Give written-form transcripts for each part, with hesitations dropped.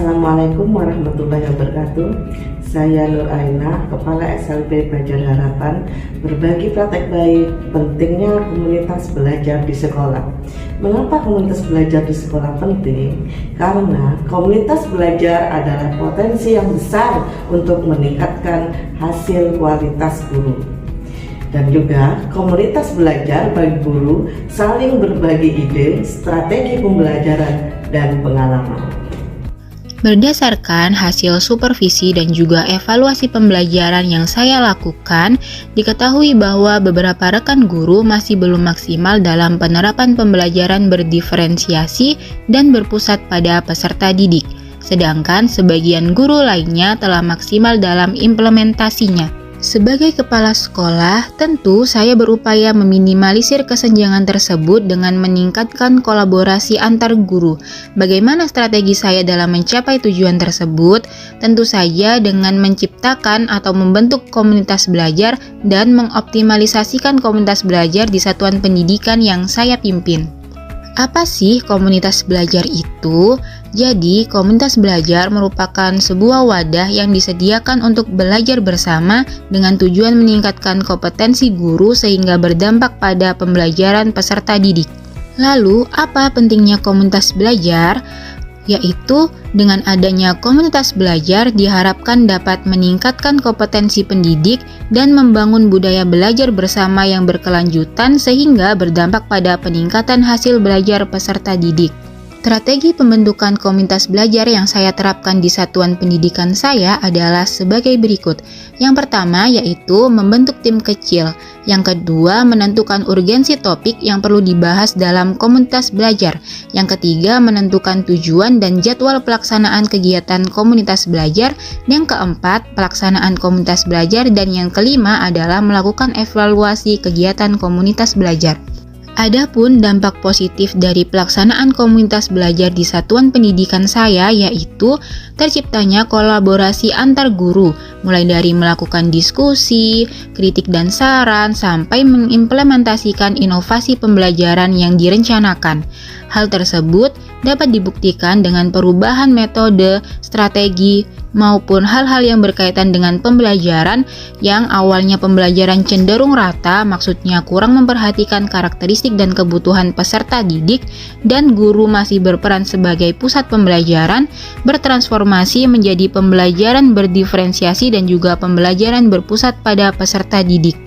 Assalamualaikum warahmatullahi wabarakatuh. Saya Nur Aina, Kepala SLB Fajar Harapan, berbagi praktek baik pentingnya komunitas belajar di sekolah. Mengapa komunitas belajar di sekolah penting? Karena komunitas belajar adalah potensi yang besar untuk meningkatkan hasil kualitas guru. Dan juga komunitas belajar bagi guru saling berbagi ide, strategi pembelajaran, dan pengalaman. Berdasarkan hasil supervisi dan juga evaluasi pembelajaran yang saya lakukan, diketahui bahwa beberapa rekan guru masih belum maksimal dalam penerapan pembelajaran berdiferensiasi dan berpusat pada peserta didik, sedangkan sebagian guru lainnya telah maksimal dalam implementasinya. Sebagai kepala sekolah, tentu saya berupaya meminimalisir kesenjangan tersebut dengan meningkatkan kolaborasi antar guru. Bagaimana strategi saya dalam mencapai tujuan tersebut? Tentu saja dengan menciptakan atau membentuk komunitas belajar dan mengoptimalisasikan komunitas belajar di satuan pendidikan yang saya pimpin. Apa sih komunitas belajar itu? Jadi, komunitas belajar merupakan sebuah wadah yang disediakan untuk belajar bersama dengan tujuan meningkatkan kompetensi guru sehingga berdampak pada pembelajaran peserta didik. Lalu, apa pentingnya komunitas belajar? Yaitu, dengan adanya komunitas belajar diharapkan dapat meningkatkan kompetensi pendidik dan membangun budaya belajar bersama yang berkelanjutan sehingga berdampak pada peningkatan hasil belajar peserta didik. Strategi pembentukan komunitas belajar yang saya terapkan di satuan pendidikan saya adalah sebagai berikut. Yang pertama yaitu membentuk tim kecil. Yang kedua, menentukan urgensi topik yang perlu dibahas dalam komunitas belajar. Yang ketiga, menentukan tujuan dan jadwal pelaksanaan kegiatan komunitas belajar. Yang keempat, pelaksanaan komunitas belajar. Dan yang kelima adalah melakukan evaluasi kegiatan komunitas belajar. Adapun dampak positif dari pelaksanaan komunitas belajar di satuan pendidikan saya yaitu terciptanya kolaborasi antar guru, mulai dari melakukan diskusi, kritik dan saran, sampai mengimplementasikan inovasi pembelajaran yang direncanakan. Hal tersebut dapat dibuktikan dengan perubahan metode, strategi, maupun hal-hal yang berkaitan dengan pembelajaran yang awalnya pembelajaran cenderung rata, maksudnya kurang memperhatikan karakteristik dan kebutuhan peserta didik, dan guru masih berperan sebagai pusat pembelajaran, bertransformasi menjadi pembelajaran berdiferensiasi dan juga pembelajaran berpusat pada peserta didik.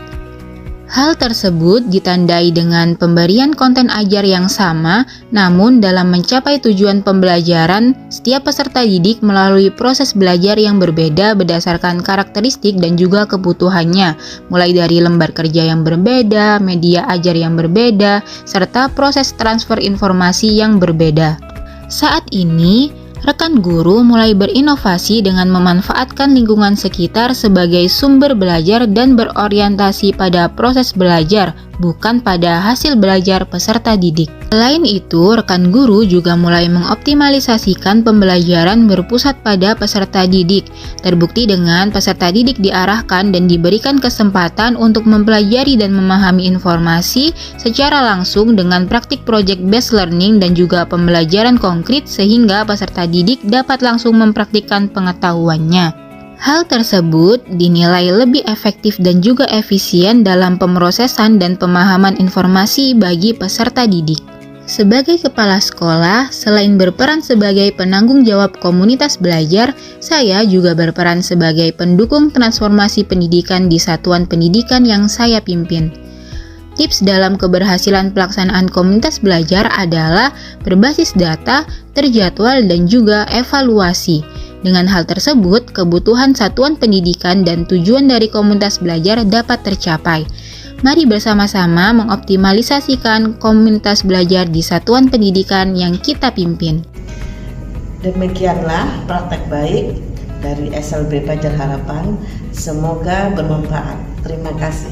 Hal tersebut ditandai dengan pemberian konten ajar yang sama, namun dalam mencapai tujuan pembelajaran, setiap peserta didik melalui proses belajar yang berbeda berdasarkan karakteristik dan juga kebutuhannya, mulai dari lembar kerja yang berbeda, media ajar yang berbeda, serta proses transfer informasi yang berbeda. Saat ini, rekan guru mulai berinovasi dengan memanfaatkan lingkungan sekitar sebagai sumber belajar dan berorientasi pada proses belajar, bukan pada hasil belajar peserta didik. Selain itu, rekan guru juga mulai mengoptimalisasikan pembelajaran berpusat pada peserta didik. Terbukti dengan peserta didik diarahkan dan diberikan kesempatan untuk mempelajari dan memahami informasi secara langsung dengan praktik project based learning dan juga pembelajaran konkret sehingga peserta didik dapat langsung mempraktikkan pengetahuannya. Hal tersebut dinilai lebih efektif dan juga efisien dalam pemrosesan dan pemahaman informasi bagi peserta didik. Sebagai kepala sekolah, selain berperan sebagai penanggung jawab komunitas belajar, saya juga berperan sebagai pendukung transformasi pendidikan di satuan pendidikan yang saya pimpin. Tips dalam keberhasilan pelaksanaan komunitas belajar adalah berbasis data, terjadwal, dan juga evaluasi. Dengan hal tersebut, kebutuhan satuan pendidikan dan tujuan dari komunitas belajar dapat tercapai. Mari bersama-sama mengoptimalisasikan komunitas belajar di satuan pendidikan yang kita pimpin. Demikianlah praktek baik dari SLB Fajar Harapan. Semoga bermanfaat. Terima kasih.